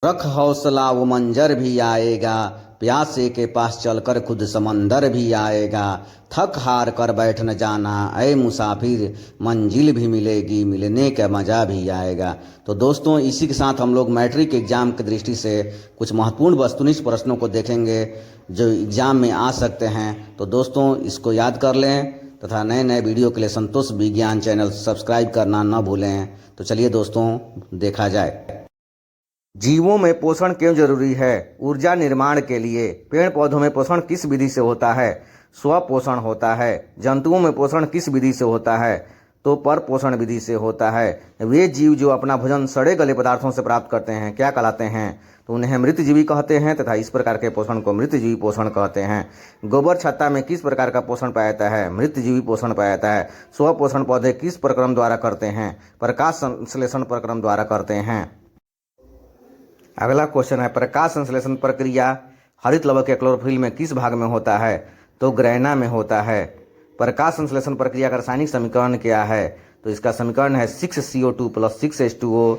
रख हौसला वो मंजर भी आएगा, प्यासे के पास चलकर खुद समंदर भी आएगा। थक हार कर बैठ न जाना ऐ मुसाफिर, मंजिल भी मिलेगी, मिलने का मज़ा भी आएगा। तो दोस्तों, इसी के साथ हम लोग मैट्रिक एग्जाम की दृष्टि से कुछ महत्वपूर्ण वस्तुनिष्ठ प्रश्नों को देखेंगे जो एग्जाम में आ सकते हैं। तो दोस्तों, इसको याद कर लें तथा नए नए वीडियो के लिए संतोष विज्ञान चैनल सब्सक्राइब करना न भूलें। तो चलिए दोस्तों, देखा जाए। जीवों में पोषण क्यों जरूरी है? ऊर्जा निर्माण के लिए। पेड़ पौधों में पोषण किस विधि से होता है? स्वपोषण होता है। जंतुओं में पोषण किस विधि से होता है? तो पर पोषण विधि से होता है। वे जीव जो अपना भोजन सड़े गले पदार्थों से प्राप्त करते हैं क्या कहलाते हैं? तो उन्हें मृतजीवी कहते हैं तथा इस प्रकार के पोषण को मृतजीवी पोषण कहते हैं। गोबर छत्ता में किस प्रकार का पोषण पाया जाता है? मृतजीवी पोषण पाया जाता है। स्वपोषण पौधे किस प्रक्रम द्वारा करते हैं? प्रकाश संश्लेषण प्रक्रम द्वारा करते हैं। अगला क्वेश्चन है, प्रकाश संश्लेषण प्रक्रिया हरित लवक या क्लोरोफिल में किस भाग में होता है? तो ग्रैना में होता है। प्रकाश संश्लेषण प्रक्रिया का रासायनिक समीकरण क्या है? तो इसका समीकरण है 6CO2 + 6H2O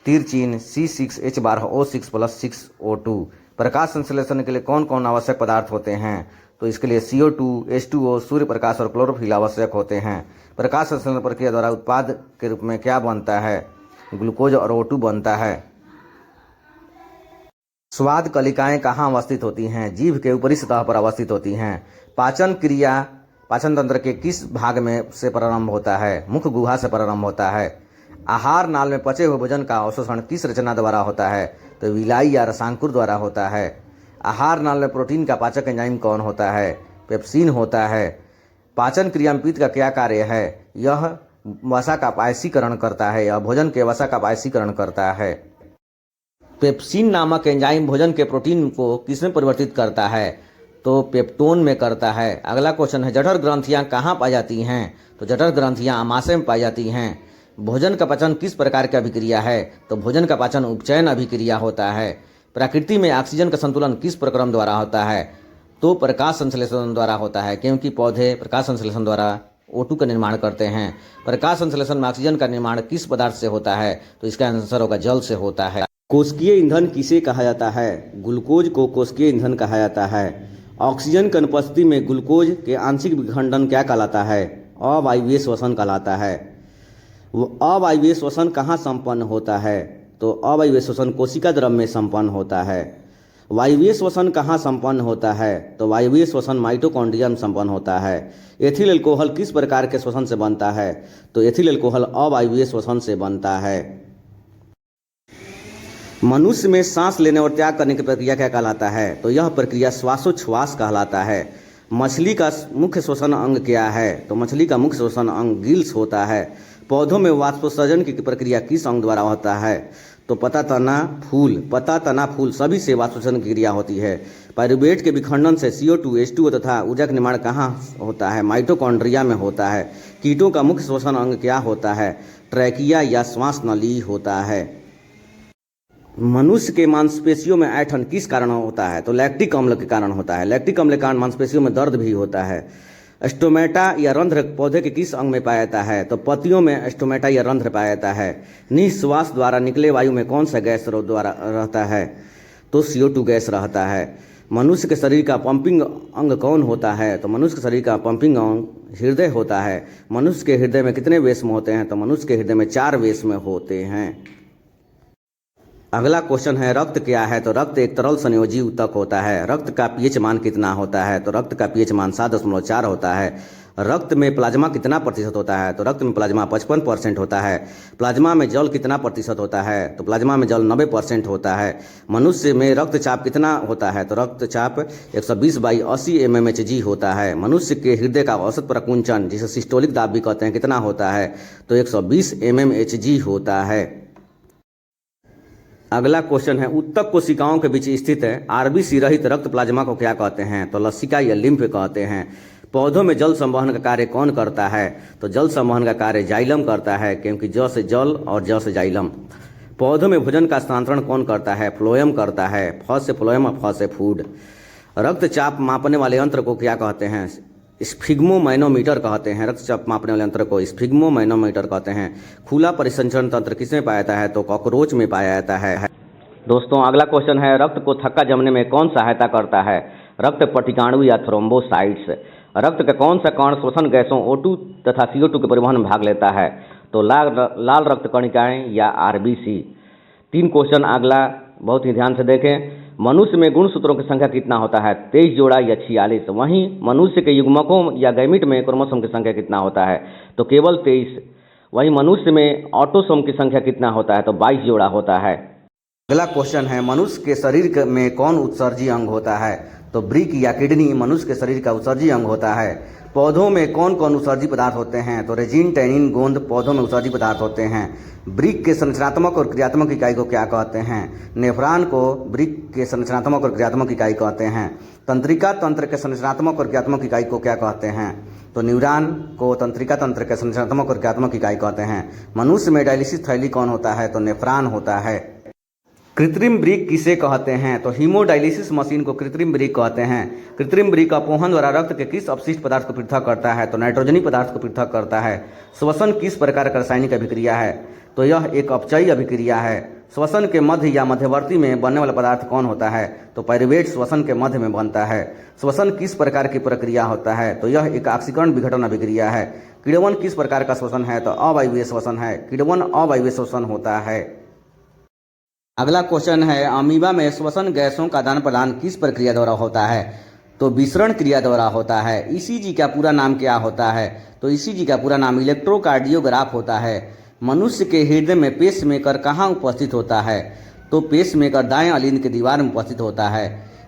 तीर चिन्ह C6H12O6 + 6O2। प्रकाश संश्लेषण के लिए कौन कौन आवश्यक पदार्थ होते हैं? तो इसके लिए CO2, H2O, सूर्य प्रकाश और क्लोरोफिल आवश्यक होते हैं। प्रकाश संश्लेषण प्रक्रिया द्वारा उत्पाद के रूप में क्या बनता है? ग्लूकोज और O2 बनता है। स्वाद कलिकाएं कहाँ अवस्थित होती हैं? जीभ के ऊपरी सतह पर अवस्थित होती हैं। पाचन क्रिया पाचन तंत्र के किस भाग में से प्रारंभ होता है? मुख गुहा से प्रारंभ होता है। आहार नाल में पचे हुए भोजन का अवशोषण किस रचना द्वारा होता है? तो विलाई या रसांकुर द्वारा होता है। आहार नाल में प्रोटीन का पाचक एंजाइम कौन होता है? पेप्सिन होता है। पाचन क्रिया में पित्त का क्या कार्य है? यह वसा का पायसीकरण करता है। यह भोजन के वसा का पायसीकरण करता है। पेप्सिन नामक एंजाइम भोजन के प्रोटीन को किसमें परिवर्तित करता है? तो पेप्टोन में करता है। अगला क्वेश्चन है, जठर ग्रंथियां कहाँ पाई जाती हैं? तो जठर ग्रंथियां आमाशय में पाई जाती हैं। भोजन का पाचन किस प्रकार की अभिक्रिया है? तो भोजन का पाचन उपचयन अभिक्रिया होता है। प्रकृति में ऑक्सीजन का संतुलन किस प्रक्रम द्वारा होता है? तो प्रकाश संश्लेषण द्वारा होता है, क्योंकि पौधे प्रकाश संश्लेषण द्वारा O2 का निर्माण करते हैं। प्रकाश संश्लेषण में ऑक्सीजन का निर्माण किस पदार्थ से होता है? तो इसका आंसर होगा जल से होता है। कोशिकीय ईंधन किसे कहा जाता है? ग्लूकोज को कोशिकीय ईंधन कहा जाता है। ऑक्सीजन की अनुपस्थिति में ग्लूकोज के आंशिक विखंडन क्या कहलाता है? अवायवीय श्वसन कहलाता है। अवायवीय श्वसन कहाँ संपन्न होता है? तो अवायवीय श्वसन कोशिका द्रव में संपन्न होता है। वायवीय श्वसन कहाँ संपन्न होता है? तो वायवीय श्वसन माइटोकॉन्ड्रिया में संपन्न होता है। एथिल अल्कोहल किस प्रकार के श्वसन से बनता है? तो एथिल अल्कोहल अवायवीय श्वसन से बनता है। मनुष्य में सांस लेने और त्याग करने की प्रक्रिया क्या कहलाता है? तो यह प्रक्रिया श्वासोच्छ्वास कहलाता है। मछली का मुख्य श्वसन अंग क्या है? तो मछली का मुख्य श्वसन अंग गिल्स होता है। पौधों में वाष्पोत्सर्जन की प्रक्रिया किस अंग द्वारा होता है? तो पत्ता तना फूल सभी से वाष्पोत्सर्जन की क्रिया होती है। पाइरूवेट के विखंडन से CO2, H2O तथा ऊर्जा का निर्माण कहाँ होता है? माइटोकॉन्ड्रिया में होता है। कीटों का मुख्य श्वसन अंग क्या होता है? ट्रैकिया या श्वास नली होता है। मनुष्य के मांसपेशियों में ऐंठन किस कारण होता है? तो लैक्टिक अम्ल के कारण होता है। लैक्टिक अम्ल के कारण मांसपेशियों में दर्द भी होता है। स्टोमेटा या रंध्र पौधे के किस अंग में पाया जाता है? तो पत्तियों में स्टोमेटा या रंध्र पाया जाता है। निःश्वास द्वारा निकले वायु में कौन सा गैस द्वारा रहता है? तो CO2 गैस रहता है। मनुष्य के शरीर का पंपिंग अंग कौन होता है? तो मनुष्य के शरीर का पंपिंग अंग हृदय होता है। मनुष्य के हृदय में कितने वेश्म होते हैं? तो मनुष्य के हृदय में 4 वेश्म होते हैं। अगला क्वेश्चन है, रक्त क्या है? तो रक्त एक तरल संयोजी ऊतक होता है। रक्त का pH मान कितना होता है? तो रक्त का pH मान 7.4 होता है। रक्त में प्लाज्मा कितना प्रतिशत होता है? तो रक्त में प्लाज्मा 55% होता है। प्लाज्मा में जल कितना प्रतिशत होता है? तो प्लाज्मा में जल 90% होता है। मनुष्य में रक्तचाप कितना होता है? तो रक्तचाप 120/80 mmHg होता है। मनुष्य के हृदय का औसत प्रकुंचन, जिसे सिस्टोलिक दाब भी कहते हैं, कितना होता है? तो 120 mmHg होता है। अगला क्वेश्चन है, उत्तक कोशिकाओं के बीच स्थित है RBC रहित रक्त प्लाज्मा को क्या कहते हैं? तो लसिका या लिम्फ कहते हैं। पौधों में जल संवहन का कार्य कौन करता है? तो जल संवहन का कार्य जाइलम करता है, क्योंकि ज से जल और ज से जाइलम। पौधों में भोजन का स्थानांतरण कौन करता है? फ्लोएम करता है। फ से फ्लोएम और फ से फूड। रक्तचाप मापने वाले यंत्र को क्या कहते हैं? स्फिग्मोमैनोमीटर कहते हैं। रक्तचाप मापने वाले यंत्र को स्फिग्मोमैनोमीटर कहते हैं। खुला परिसंचरण तंत्र किसमें पाया जाता है? तो कॉकरोच में पाया जाता है। दोस्तों अगला क्वेश्चन है, रक्त को थक्का जमने में कौन सहायता करता है? रक्त पटिकाणु या थ्रोम्बोसाइट्स। रक्त का कौन सा कण श्वसन गैसों O2 तथा CO2 के परिवहन में भाग लेता है? तो लाल रक्त कणिकाएं या RBC। 3 क्वेश्चन अगला बहुत ही ध्यान से देखें। मनुष्य में गुणसूत्रों की संख्या कितना होता है? 23 जोड़ा या 46। वहीं मनुष्य के युग्मकों या गैमीट में क्रोमोसोम की संख्या कितना होता है? तो केवल 23। वहीं मनुष्य में ऑटोसोम की संख्या कितना होता है? तो 22 जोड़ा होता है। अगला क्वेश्चन है, मनुष्य के शरीर में कौन उत्सर्जी अंग होता है? तो वृक्क या किडनी मनुष्य के शरीर का उत्सर्जी अंग होता है। पौधों में कौन कौन उत्सर्जी पदार्थ होते हैं? तो रेजिन, टैनिन, गोंद पौधों में उत्सर्जी पदार्थ होते हैं। वृक्क के संरचनात्मक और क्रियात्मक इकाई को क्या कहते हैं? नेफ्रॉन को वृक्क के संरचनात्मक और क्रियात्मक इकाई कहते हैं। तंत्रिका तंत्र के संरचनात्मक और क्रियात्मक इकाई को क्या कहते हैं? तो न्यूरॉन को तंत्रिका तंत्र के संरचनात्मक और क्रियात्मक इकाई कहते हैं। मनुष्य में डायलिसिस थैली कौन होता है? तो नेफ्रॉन होता है। कृत्रिम वृक्क किसे कहते हैं? तो हीमोडायलिसिस मशीन को कृत्रिम वृक्क कहते हैं। कृत्रिम वृक्क अपोहन द्वारा रक्त के किस अपशिष्ट पदार्थ को पृथक करता है? तो नाइट्रोजनी पदार्थ को पृथक करता है। श्वसन किस प्रकार का रासायनिक अभिक्रिया है? तो यह एक अपचयी अभिक्रिया है। श्वसन के मध्य या मध्यवर्ती में बनने वाला पदार्थ कौन होता है? तो पाइरुवेट श्वसन के मध्य में बनता है। श्वसन किस प्रकार की प्रक्रिया होता है? तो यह एक ऑक्सीकरण विघटन अभिक्रिया है। किण्वन किस प्रकार का श्वसन है? तो अवायवीय श्वसन है। किण्वन अवायवीय श्वसन होता है। अगला क्वेश्चन है, अमीबा में श्वसन गैसों का आदान प्रदान किस प्रक्रिया द्वारा होता है? तो विसरण क्रिया द्वारा होता है। ईसीजी का पूरा नाम क्या होता है? तो ईसीजी का पूरा नाम इलेक्ट्रोकार्डियोग्राफ होता है। मनुष्य के हृदय में पेसमेकर कहाँ उपस्थित होता है? तो पेसमेकर दाएं अलिंद की दीवार में उपस्थित होता है।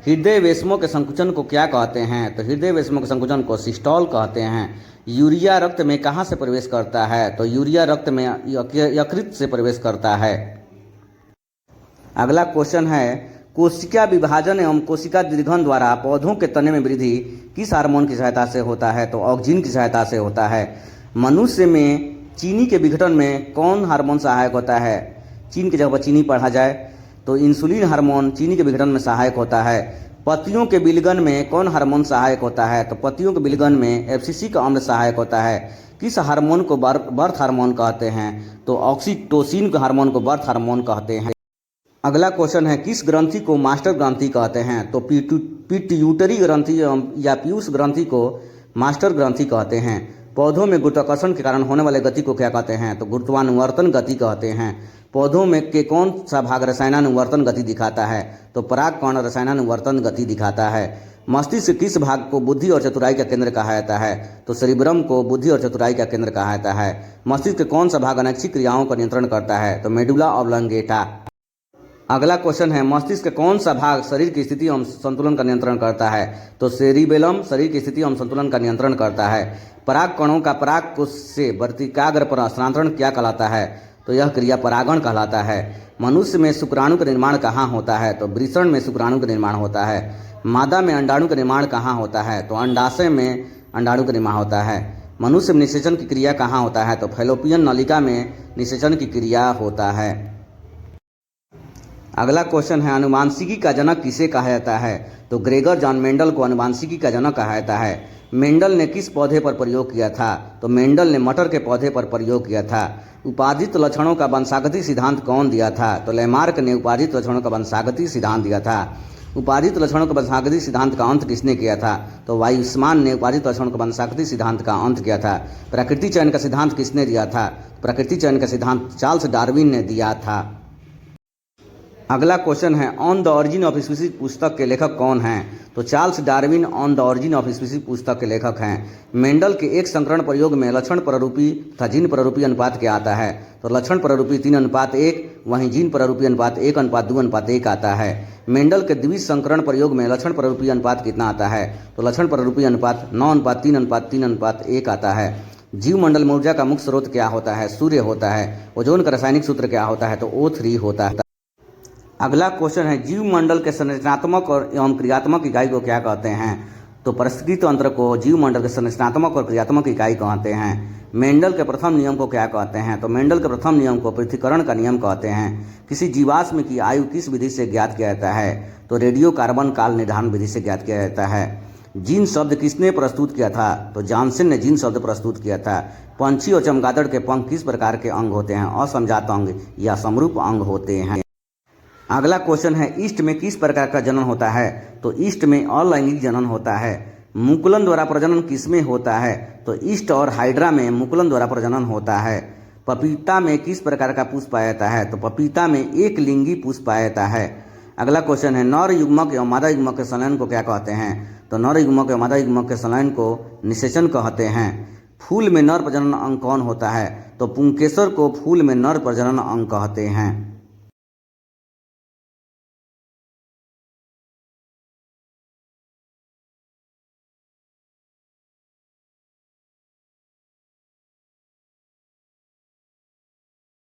हृदय वेशमों के संकुचन को क्या कहते हैं? तो हृदय वेशमों के संकुचन को सिस्टोल कहते हैं। यूरिया रक्त में कहाँ से प्रवेश करता है? तो यूरिया रक्त में यकृत से प्रवेश करता है। अगला क्वेश्चन है, कोशिका विभाजन एवं कोशिका दीर्घन द्वारा पौधों के तने में वृद्धि किस हार्मोन की सहायता से होता है? तो ऑक्जिन की सहायता से होता है। मनुष्य में चीनी के विघटन में कौन हार्मोन सहायक होता है? चीन की जगह पर चीनी पढ़ा जाए तो इंसुलिन हार्मोन चीनी के विघटन में सहायक होता है। पत्तियों के विलगन में कौन हार्मोन सहायक होता है? तो पत्तियों के विलगन में एब्सिसिक अम्ल सहायक होता है। किस हार्मोन को बर्थ हार्मोन कहते हैं? तो ऑक्सीटोसिन के हार्मोन को बर्थ हार्मोन कहते हैं। अगला क्वेश्चन है, किस ग्रंथि को मास्टर ग्रंथि कहते हैं? तो पिट्यूटरी ग्रंथि या पीयूष ग्रंथि को मास्टर ग्रंथि कहते हैं। पौधों में गुरुत्वाकर्षण के कारण होने वाले गति को क्या कहते हैं? तो गुरुत्वानुवर्तन गति कहते हैं। पौधों में के कौन सा भाग रसायनानुवर्तन गति दिखाता है? तो परागकण रसायनानुवर्तन गति दिखाता है। मस्तिष्क किस भाग को बुद्धि और चतुराई का केंद्र कहा जाता है? तो सेरिब्रम को बुद्धि और चतुराई का केंद्र कहा जाता है। मस्तिष्क कौन सा भाग अनैच्छिक क्रियाओं का नियंत्रण करता है? तो मेडुला ऑब्लंगेटा। अगला क्वेश्चन है, मस्तिष्क का कौन सा भाग शरीर की स्थिति एवं संतुलन का नियंत्रण करता है? तो सेरिबेलम शरीर की स्थिति एवं संतुलन का नियंत्रण करता है। पराग कणों का पराग कोश से वर्तिकाग्र पर स्थानांतरण क्या कहलाता है? तो यह क्रिया परागण कहलाता है। मनुष्य में शुक्राणु का निर्माण कहाँ होता है? तो वृषण में शुक्राणु का निर्माण होता है। मादा में अंडाणु का निर्माण कहाँ होता है? तो अंडाशय में अंडाणु का निर्माण होता है। मनुष्य में निषेचन की क्रिया कहाँ होता है? तो फैलोपियन नलिका में निषेचन की क्रिया होता है। अगला क्वेश्चन है, अनुवांशिकी का जनक किसे कहा जाता है? तो ग्रेगर जॉन मेंडल को अनुवांशिकी का जनक कहा जाता है। मेंडल ने किस पौधे पर प्रयोग किया था? तो मेंडल ने मटर के पौधे पर प्रयोग किया था। उपादित लक्षणों का वंशागति सिद्धांत कौन दिया था? तो लेमार्क ने उपादित लक्षणों का वंशागति सिद्धांत दिया था। उपादित लक्षणों का वंशागति सिद्धांत का अंत किसने किया था? तो वाइसमान ने उपादित लक्षणों का वंशागति सिद्धांत का अंत किया था। प्रकृति चयन का सिद्धांत किसने दिया था? प्रकृति चयन का सिद्धांत चार्ल्स डार्विन ने दिया था। अगला क्वेश्चन है, on the origin of species पुस्तक के लेखक कौन हैं? तो Charles Darwin on the origin of species पुस्तक के लेखक हैं। मेंडल के एक संकरण प्रयोग में लक्षण प्ररूपी तथा जीन प्ररूपी अनुपात क्या आता है? तो लक्षण प्ररूपी 3:1, वहीं जीन प्ररूपी अनुपात 1:2:1 आता है। मेंडल के द्विज संकरण प्रयोग में लक्षण प्ररूपी अनुपात कितना आता है? तो लक्षण प्ररूपी अनुपात 9:3:3:1 आता है। जीवमंडल में ऊर्जा का मुख्य स्रोत क्या होता है? सूर्य होता है। ओजोन का रासायनिक सूत्र क्या होता है? तो O3 होता है। अगला क्वेश्चन है, जीवमंडल के संरचनात्मक और एवं क्रियात्मक इकाई को क्या कहते हैं? तो पारिस्थितिकी तंत्र को जीवमंडल के संरचनात्मक और क्रियात्मक इकाई कहते हैं। मेंडल के प्रथम नियम को क्या कहते हैं? तो मेंडल के प्रथम नियम को पृथक्करण का नियम कहते हैं। किसी जीवाश्म की आयु किस विधि से ज्ञात किया जाता है? तो रेडियो कार्बन काल निर्धारण विधि से ज्ञात किया जाता है। जीन शब्द किसने प्रस्तुत किया था? तो जॉनसन ने जीन शब्द प्रस्तुत किया था। पंछी और चमगादड़ के पंख किस प्रकार के अंग होते हैं? असमजात अंग या समरूप अंग होते हैं। अगला क्वेश्चन है, ईस्ट में किस प्रकार का जनन होता है? तो ईस्ट में अलैंगिक जनन होता है। मुकुलन द्वारा प्रजनन किसमें होता है? तो ईस्ट और हाइड्रा में मुकुलन द्वारा प्रजनन होता है। पपीता में किस प्रकार का पुष्प पाया जाता है? तो पपीता में एक लिंगी पुष्प पाया जाता है। अगला क्वेश्चन है, नर युग्मक एवं मादा युग्मक के संलयन को क्या कहते हैं? तो नर युग्मक एवं मादा युग्मक के संलयन को निषेचन कहते हैं। फूल में नर प्रजनन अंग कौन होता है? तो पुंकेसर को फूल में नर प्रजनन अंग कहते हैं।